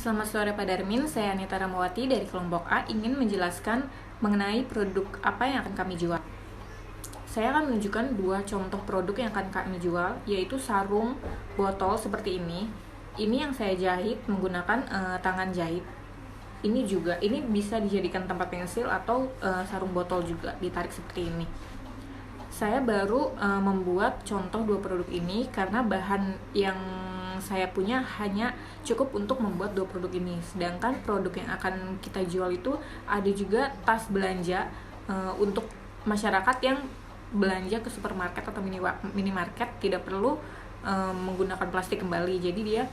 Selamat sore Pak Darmin, saya Anita Ramawati dari kelompok A ingin menjelaskan mengenai produk apa yang akan kami jual. Saya akan menunjukkan dua contoh produk yang akan kami jual, yaitu sarung botol seperti ini. Ini yang saya jahit menggunakan tangan jahit. Ini bisa dijadikan tempat pensil atau sarung botol juga ditarik seperti ini. Saya baru membuat contoh dua produk ini karena bahan yang saya punya hanya cukup untuk membuat dua produk ini. Sedangkan produk yang akan kita jual itu ada juga tas belanja untuk masyarakat yang belanja ke supermarket atau minimarket, tidak perlu menggunakan plastik kembali. Jadi dia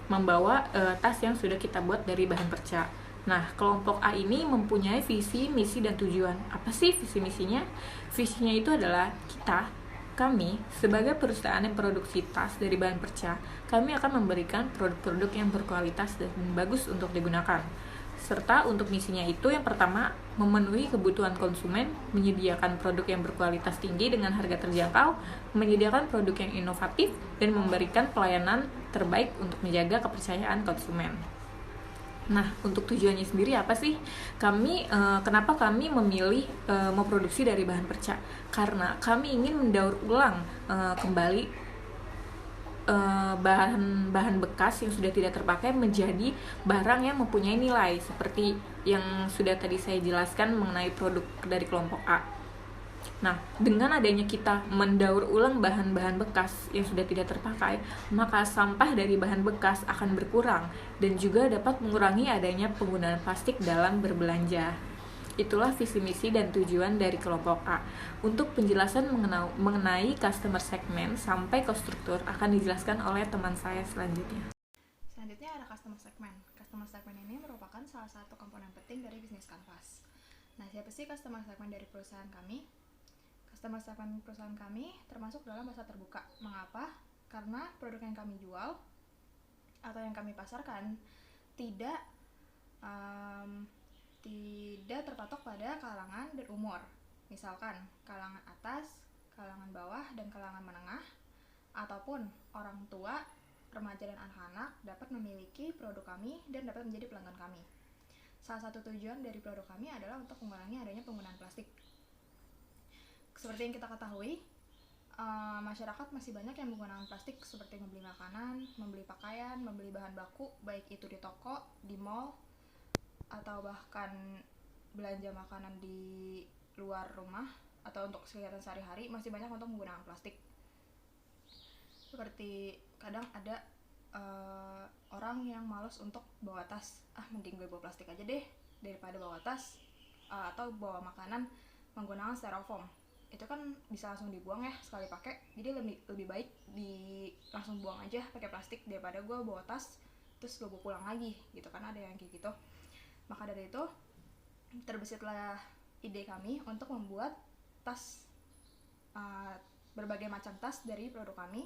membawa tas yang sudah kita buat dari bahan perca. Nah, kelompok A ini mempunyai visi, misi, dan tujuan. Apa sih visi misinya? Visinya itu adalah kami sebagai perusahaan yang produksi tas dari bahan perca, kami akan memberikan produk-produk yang berkualitas dan bagus untuk digunakan. Serta untuk misinya itu yang pertama, memenuhi kebutuhan konsumen, menyediakan produk yang berkualitas tinggi dengan harga terjangkau, menyediakan produk yang inovatif, dan memberikan pelayanan terbaik untuk menjaga kepercayaan konsumen. Nah, untuk tujuannya sendiri apa sih? Kenapa kami memilih memproduksi dari bahan perca? Karena kami ingin mendaur ulang kembali bahan bekas yang sudah tidak terpakai menjadi barang yang mempunyai nilai, seperti yang sudah tadi saya jelaskan mengenai produk dari kelompok A. Nah, dengan adanya kita mendaur ulang bahan-bahan bekas yang sudah tidak terpakai, maka sampah dari bahan bekas akan berkurang dan juga dapat mengurangi adanya penggunaan plastik dalam berbelanja. Itulah visi misi dan tujuan dari kelompok A. Untuk penjelasan mengenai customer segment sampai ke struktur akan dijelaskan oleh teman saya selanjutnya. Selanjutnya ada customer segment. Customer segment ini merupakan salah satu komponen penting dari bisnis kanvas. Nah, siapa sih customer segment dari perusahaan kami? Customer segment perusahaan kami termasuk dalam pasar terbuka. Mengapa? Karena produk yang kami jual atau yang kami pasarkan tidak terpatok pada kalangan dan umur. Misalkan kalangan atas, kalangan bawah, dan kalangan menengah, ataupun orang tua, remaja, dan anak-anak dapat memiliki produk kami dan dapat menjadi pelanggan kami. Salah satu tujuan dari produk kami adalah untuk mengurangi adanya penggunaan plastik. Seperti yang kita ketahui, masyarakat masih banyak yang menggunakan plastik seperti membeli makanan, membeli pakaian, membeli bahan baku, baik itu di toko, di mall, atau bahkan belanja makanan di luar rumah atau untuk kegiatan sehari-hari, masih banyak untuk menggunakan plastik. Seperti kadang ada orang yang malas untuk bawa tas, mending gue bawa plastik aja deh daripada bawa tas atau bawa makanan menggunakan styrofoam. Itu kan bisa langsung dibuang ya sekali pakai, jadi lebih baik langsung buang aja pakai plastik daripada gue bawa tas terus gue bawa pulang lagi gitu kan, ada yang kayak gitu. Maka dari itu terbesitlah ide kami untuk membuat tas, berbagai macam tas dari produk kami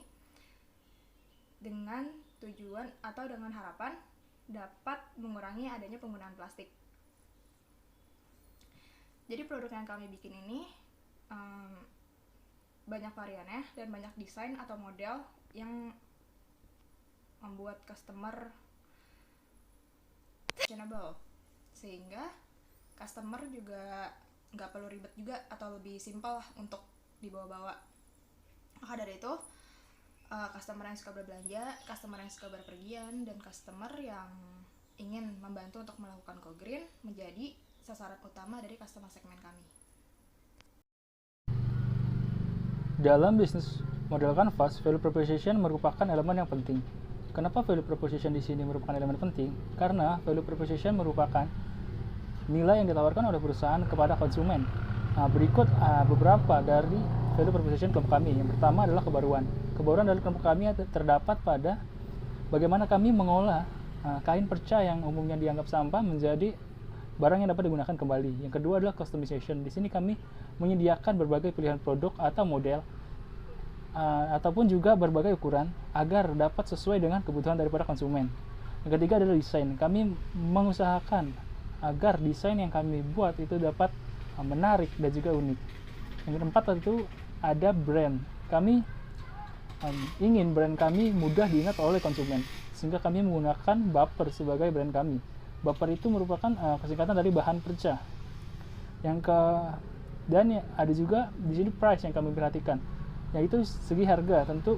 dengan tujuan atau dengan harapan dapat mengurangi adanya penggunaan plastik. Jadi produk yang kami bikin ini banyak variannya dan banyak desain atau model yang membuat customer fashionable, sehingga customer juga nggak perlu ribet juga atau lebih simpel untuk dibawa-bawa. Maka dari itu customer yang suka berbelanja, customer yang suka berpergian, dan customer yang ingin membantu untuk melakukan go green menjadi sasaran utama dari customer segmen kami. Dalam bisnis model kanvas, value proposition merupakan elemen yang penting. Kenapa value proposition di sini merupakan elemen penting? Karena value proposition merupakan nilai yang ditawarkan oleh perusahaan kepada konsumen. Nah, berikut beberapa dari value proposition kelompok kami. Yang pertama adalah kebaruan. Kebaruan dari kelompok kami terdapat pada bagaimana kami mengolah kain perca yang umumnya dianggap sampah menjadi barang yang dapat digunakan kembali. Yang kedua adalah customization. Di sini kami menyediakan berbagai pilihan produk atau model ataupun juga berbagai ukuran agar dapat sesuai dengan kebutuhan daripada konsumen. Yang ketiga adalah desain. Kami mengusahakan agar desain yang kami buat itu dapat menarik dan juga unik. Yang keempat tentu ada brand. Kami ingin brand kami mudah diingat oleh konsumen, sehingga kami menggunakan Baper sebagai brand kami. Baper itu merupakan kesingkatan dari bahan perca. Dan ada juga di sini price yang kami perhatikan, yaitu segi harga. Tentu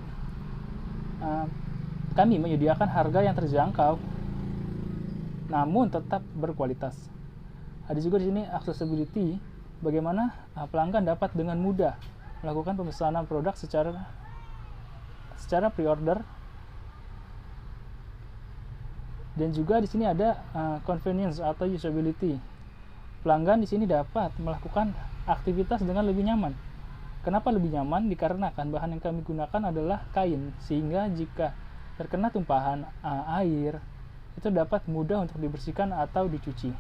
kami menyediakan harga yang terjangkau namun tetap berkualitas. Ada juga di sini accessibility, bagaimana pelanggan dapat dengan mudah melakukan pemesanan produk secara pre-order. Dan juga di sini ada convenience atau usability. Pelanggan di sini dapat melakukan aktivitas dengan lebih nyaman. Kenapa lebih nyaman? Dikarenakan bahan yang kami gunakan adalah kain, sehingga jika terkena tumpahan air, itu dapat mudah untuk dibersihkan atau dicuci.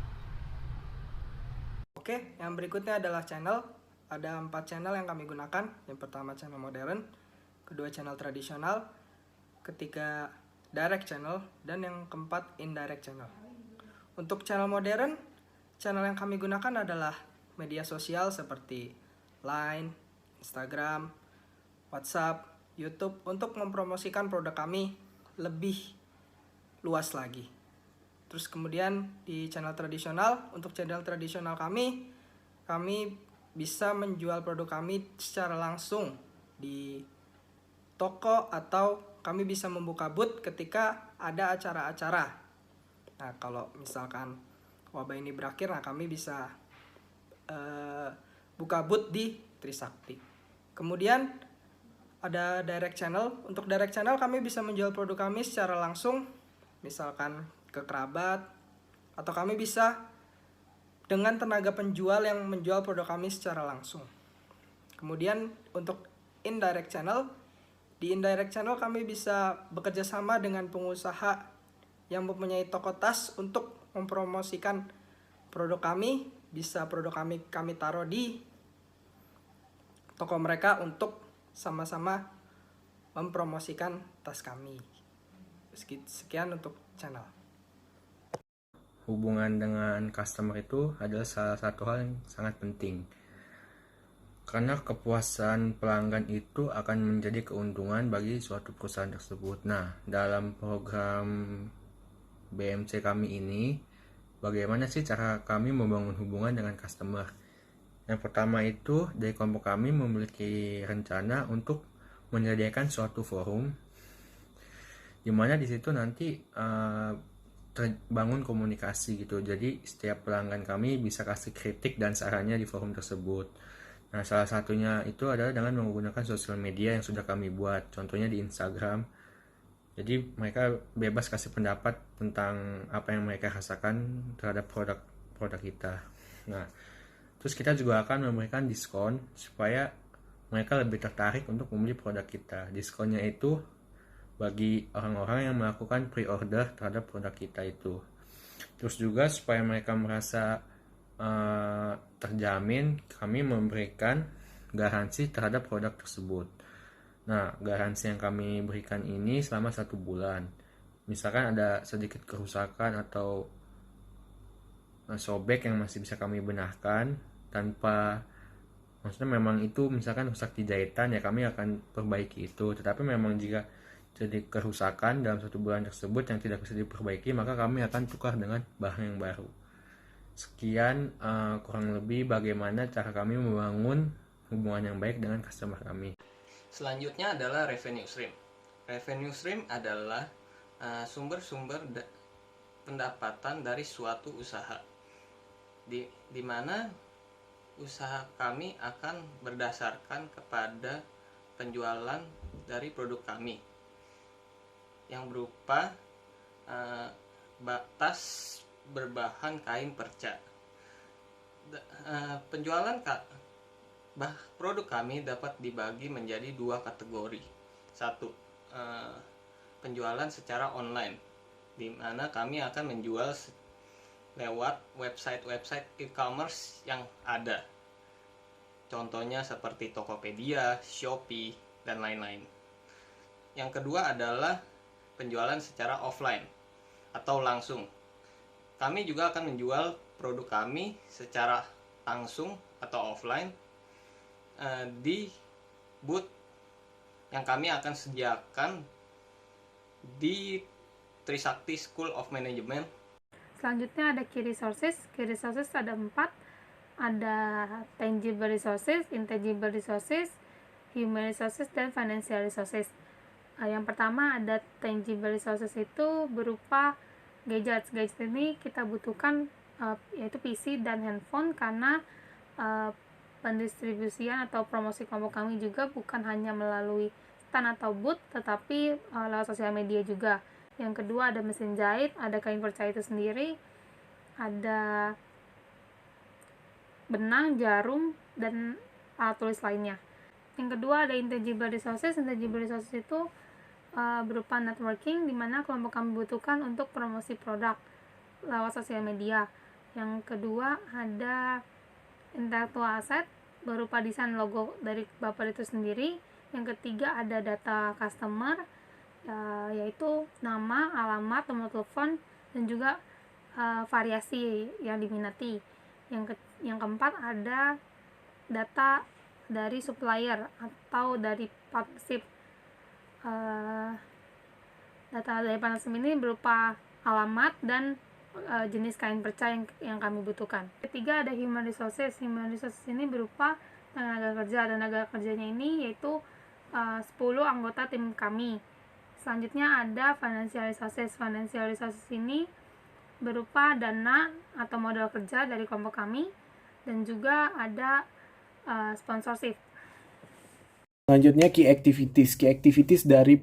Oke, yang berikutnya adalah channel. Ada 4 channel yang kami gunakan. Yang pertama channel modern, kedua channel tradisional, ketiga direct channel, dan yang keempat indirect channel. Untuk channel modern, channel yang kami gunakan adalah media sosial seperti Line, Instagram, WhatsApp, YouTube untuk mempromosikan produk kami lebih luas lagi. Terus kemudian di channel tradisional, untuk channel tradisional kami bisa menjual produk kami secara langsung di toko, atau kami bisa membuka booth ketika ada acara-acara. Nah, kalau misalkan wabah ini berakhir, kami bisa buka booth di Trisakti. Kemudian ada direct channel. Untuk direct channel kami bisa menjual produk kami secara langsung, misalkan ke kerabat, atau kami bisa dengan tenaga penjual yang menjual produk kami secara langsung. Kemudian untuk indirect channel, di indirect channel kami bisa bekerja sama dengan pengusaha yang mempunyai toko tas untuk mempromosikan produk kami. Bisa produk kami taruh di toko mereka untuk sama-sama mempromosikan tas kami. Sekian untuk channel. Hubungan dengan customer itu adalah salah satu hal yang sangat penting, karena kepuasan pelanggan itu akan menjadi keuntungan bagi suatu perusahaan tersebut. Nah, dalam program BMC kami ini, bagaimana sih cara kami membangun hubungan dengan customer? Yang pertama itu, dari kelompok kami memiliki rencana untuk menyediakan suatu forum, di mana di situ nanti terbangun komunikasi gitu. Jadi setiap pelanggan kami bisa kasih kritik dan sarannya di forum tersebut. Nah, salah satunya itu adalah dengan menggunakan sosial media yang sudah kami buat, contohnya di Instagram. Jadi mereka bebas kasih pendapat tentang apa yang mereka rasakan terhadap produk kita. Nah, terus kita juga akan memberikan diskon supaya mereka lebih tertarik untuk membeli produk kita. Diskonnya itu bagi orang-orang yang melakukan pre-order terhadap produk kita itu. Terus juga supaya mereka merasa terjamin, kami memberikan garansi terhadap produk tersebut. Nah, garansi yang kami berikan ini selama 1 bulan. Misalkan ada sedikit kerusakan atau sobek yang masih bisa kami benarkan tanpa, maksudnya memang itu misalkan rusak di jahitan, ya kami akan perbaiki itu. Tetapi memang jika jadi kerusakan dalam 1 bulan tersebut yang tidak bisa diperbaiki, maka kami akan tukar dengan bahan yang baru. Sekian kurang lebih bagaimana cara kami membangun hubungan yang baik dengan customer kami. Selanjutnya adalah revenue stream. Revenue stream adalah sumber-sumber pendapatan dari suatu usaha, di mana usaha kami akan berdasarkan kepada penjualan dari produk kami yang berupa tas berbahan kain perca. Penjualan produk kami dapat dibagi menjadi 2 kategori. 1, penjualan secara online, di mana kami akan menjual lewat website e-commerce yang ada. Contohnya seperti Tokopedia, Shopee, dan lain-lain. Yang kedua adalah penjualan secara offline atau langsung. Kami juga akan menjual produk kami secara langsung atau offline di booth yang kami akan sediakan di Trisakti School of Management. Selanjutnya ada key resources. Key resources ada 4. Ada tangible resources, intangible resources, human resources, dan financial resources. Yang pertama ada tangible resources, itu berupa gadgets. Gadgets ini kita butuhkan yaitu PC dan handphone, karena pendistribusian atau promosi kelompok kami juga bukan hanya melalui stand atau booth, tetapi lewat sosial media juga. Yang kedua ada mesin jahit, ada kain perca itu sendiri, ada benang, jarum, dan alat tulis lainnya. Yang kedua ada intangible resources. Intangible resources itu berupa networking, di mana kelompok kami butuhkan untuk promosi produk lewat sosial media. Yang kedua ada intellectual asset, berupa desain logo dari Bapak itu sendiri. Yang ketiga ada data customer, yaitu nama, alamat, nomor telepon, dan juga variasi yang diminati. Yang keempat ada data dari supplier atau dari partnership. Data dari partnership ini berupa alamat dan jenis kain perca yang kami butuhkan. Ketiga ada human resources. Human resources ini berupa tenaga kerja. Tenaga kerjanya ini yaitu 10 anggota tim kami. Selanjutnya ada financial resources. Financial resources ini berupa dana atau modal kerja dari kelompok kami, dan juga ada sponsorship. Selanjutnya key activities. Key activities dari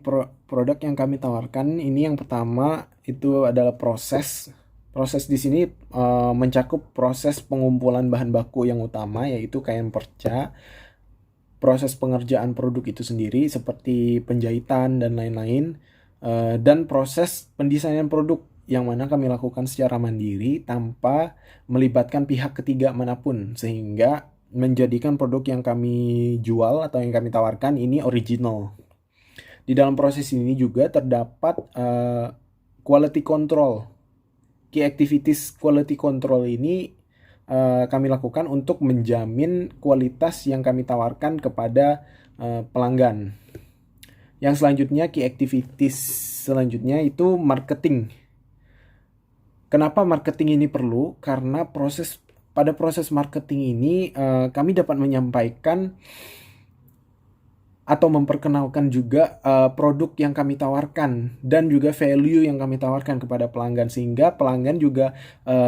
produk yang kami tawarkan ini, yang pertama itu adalah proses. Proses di sini mencakup proses pengumpulan bahan baku yang utama, yaitu kain perca, proses pengerjaan produk itu sendiri seperti penjahitan dan lain-lain, dan proses pendesainan produk yang mana kami lakukan secara mandiri tanpa melibatkan pihak ketiga manapun, sehingga menjadikan produk yang kami jual atau yang kami tawarkan ini original. Di dalam proses ini juga terdapat quality control. Key activities quality control ini kami lakukan untuk menjamin kualitas yang kami tawarkan kepada pelanggan. Yang selanjutnya, key activities selanjutnya itu marketing. Kenapa marketing ini perlu? Karena pada proses marketing ini kami dapat menyampaikan atau memperkenalkan juga produk yang kami tawarkan dan juga value yang kami tawarkan kepada pelanggan, sehingga pelanggan juga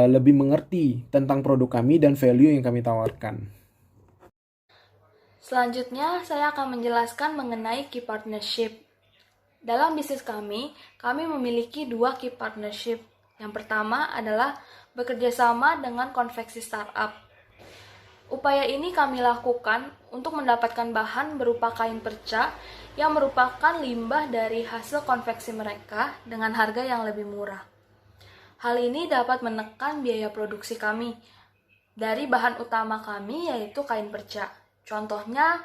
lebih mengerti tentang produk kami dan value yang kami tawarkan. Selanjutnya, saya akan menjelaskan mengenai key partnership. Dalam bisnis kami memiliki 2 key partnership. Yang pertama adalah bekerja sama dengan konveksi startup. Upaya ini kami lakukan untuk mendapatkan bahan berupa kain perca yang merupakan limbah dari hasil konveksi mereka dengan harga yang lebih murah. Hal ini dapat menekan biaya produksi kami dari bahan utama kami, yaitu kain perca. Contohnya,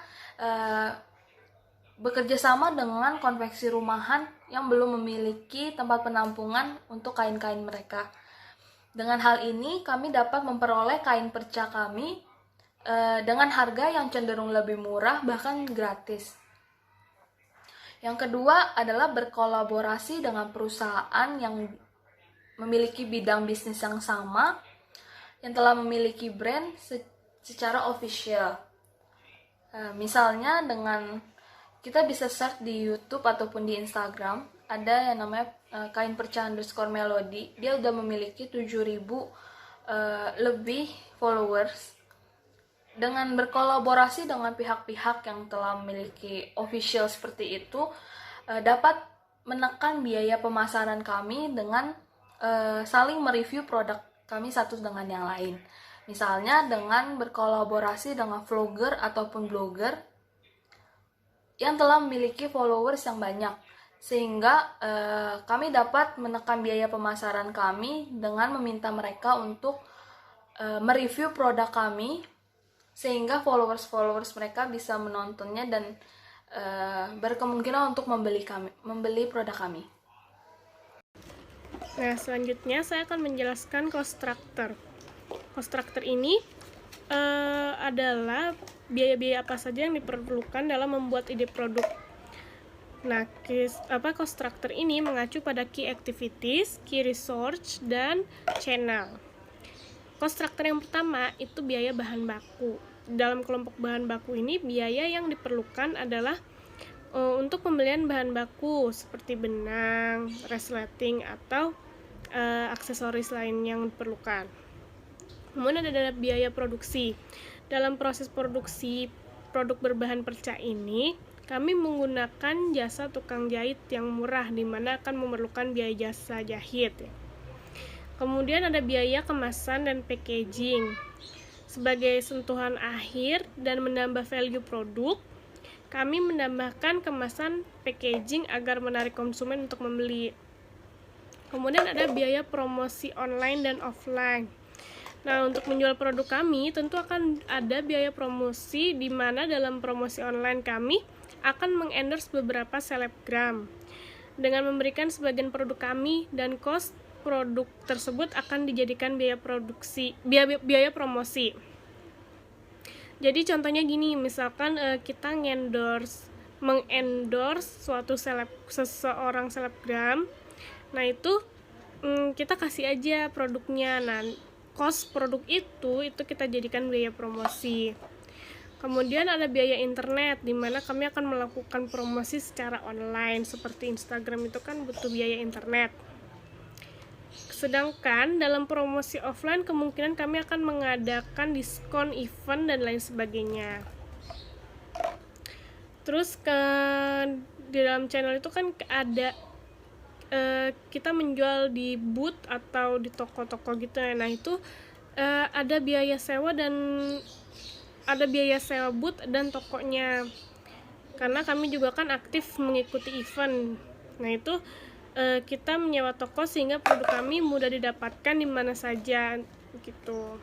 bekerja sama dengan konveksi rumahan yang belum memiliki tempat penampungan untuk kain-kain mereka. Dengan hal ini, kami dapat memperoleh kain perca kami dengan harga yang cenderung lebih murah, bahkan gratis. Yang kedua adalah berkolaborasi dengan perusahaan yang memiliki bidang bisnis yang sama, yang telah memiliki brand secara official. Misalnya dengan kita bisa search di YouTube ataupun di Instagram, ada yang namanya kain perca _melody. Dia udah memiliki 7.000 lebih followers. Dengan berkolaborasi dengan pihak-pihak yang telah memiliki official seperti itu, dapat menekan biaya pemasaran kami dengan saling mereview produk kami satu dengan yang lain. Misalnya dengan berkolaborasi dengan vlogger ataupun blogger yang telah memiliki followers yang banyak, sehingga kami dapat menekan biaya pemasaran kami dengan meminta mereka untuk mereview produk kami, sehingga followers mereka bisa menontonnya dan berkemungkinan untuk membeli produk kami. Nah, selanjutnya saya akan menjelaskan cost structure. Cost structure ini adalah biaya-biaya apa saja yang diperlukan dalam membuat ide produk. Nah, cost structure ini mengacu pada key activities, key resource, dan channel. Cost structure yang pertama itu biaya bahan baku. Dalam kelompok bahan baku ini, biaya yang diperlukan adalah untuk pembelian bahan baku seperti benang, resleting, atau aksesoris lain yang diperlukan. Kemudian ada biaya produksi. Dalam proses produksi produk berbahan perca ini, kami menggunakan jasa tukang jahit yang murah, di mana akan memerlukan biaya jasa jahit. Kemudian ada biaya kemasan dan packaging. Sebagai sentuhan akhir dan menambah value produk, kami menambahkan kemasan packaging agar menarik konsumen untuk membeli. Kemudian ada biaya promosi online dan offline. Nah, untuk menjual produk kami tentu akan ada biaya promosi, di mana dalam promosi online kami akan mengendorse beberapa selebgram dengan memberikan sebagian produk kami, dan cost produk tersebut akan dijadikan biaya promosi. Jadi contohnya gini, misalkan kita mengendorse suatu seseorang selebgram. Nah, itu kita kasih aja produknya. Nah, cost produk itu kita jadikan biaya promosi. Kemudian ada biaya internet, di mana kami akan melakukan promosi secara online, seperti Instagram itu kan butuh biaya internet. Sedangkan dalam promosi offline kemungkinan kami akan mengadakan diskon, event, dan lain sebagainya. Terus di dalam channel itu kan ada kita menjual di booth atau di toko-toko gitu. Nah, itu ada biaya sewa booth dan tokonya, karena kami juga kan aktif mengikuti event. Nah, itu kita menyewa toko sehingga produk kami mudah didapatkan di mana saja gitu.